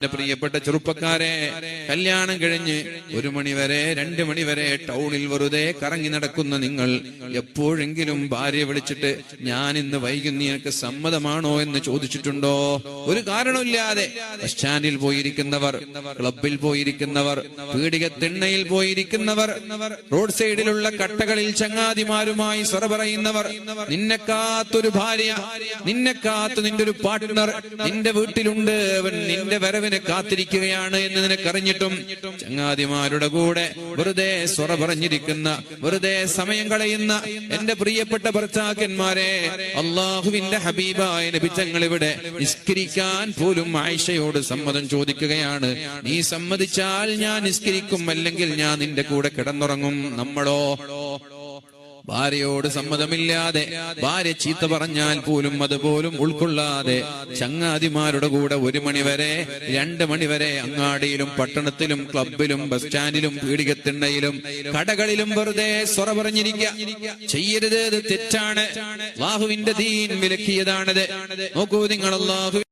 പ്രിയപ്പെട്ട ചെറുപ്പക്കാരെ, കല്യാണം കഴിഞ്ഞ് 1 മണി വരെ 2 മണി വരെ ടൗണിൽ വെറുതെ കറങ്ങി നടക്കുന്ന നിങ്ങൾ എപ്പോഴെങ്കിലും ഭാര്യ വിളിച്ചിട്ട് ഞാൻ ഇന്ന് വൈകുന്നു നിനക്ക് സമ്മതമാണോ എന്ന് ചോദിച്ചിട്ടുണ്ടോ? ഒരു കാരണമില്ലാതെ ബസ് സ്റ്റാൻഡിൽ പോയിരിക്കുന്നവർ, ക്ലബിൽ പോയിരിക്കുന്നവർ, പീടികത്തിണ്ണയിൽ പോയിരിക്കുന്നവർ, റോഡ് സൈഡിലുള്ള കട്ടകളിൽ ചങ്ങാതിമാരുമായി സ്വറ പറയുന്നവർ, നിന്നെ കാത്തൊരു ഭാര്യ, നിന്നെ കാത്ത് നിന്റെ ഒരു പാർട്ട്ണർ നിന്റെ വീട്ടിലുണ്ട്, അവൻ നിന്റെ വരവിന് കാത്തിരിക്കുകയാണ് എന്ന് നിനക്കറിഞ്ഞിട്ടും ചങ്ങാതിമാരുടെ കൂടെ വെറുതെ സ്വറ പറഞ്ഞിരിക്കുന്ന, വെറുതെ സമയം കളയുന്ന എന്റെ പ്രിയപ്പെട്ട ഭർത്താക്കന്മാരെ, അള്ളാഹുവിന്റെ ഹബീബായ നബി തങ്ങൾ ഇവിടെ നിസ്കരിക്കാൻ പോലും ആയിഷയോട് സമ്മതം ചോദിക്കുകയാണ്. നീ സമ്മതിച്ചാൽ ഞാൻ നിസ്കരിക്കും, അല്ലെങ്കിൽ ഞാൻ നിന്റെ കൂടെ കിടന്നുറങ്ങും. നമ്മളോ ഭാര്യയോട് സമ്മതമില്ലാതെ, ഭാര്യ ചീത്ത പറഞ്ഞാൽ പോലും അതുപോലും ഉൾക്കൊള്ളാതെ ചങ്ങാതിമാരുടെ കൂടെ 1 മണി വരെ 2 മണി വരെ അങ്ങാടിയിലും പട്ടണത്തിലും ക്ലബിലും ബസ് സ്റ്റാൻഡിലും പീടികത്തിണ്ണയിലും കടകളിലും വെറുതെ സ്വറ പറഞ്ഞിരിക്കുക. ചെയ്യരുത്, ഇത് തെറ്റാണ്. അല്ലാഹുവിന്റെ ദീൻ വിലക്കിയതാണത്. നോക്കൂ നിങ്ങൾ, അല്ലാഹു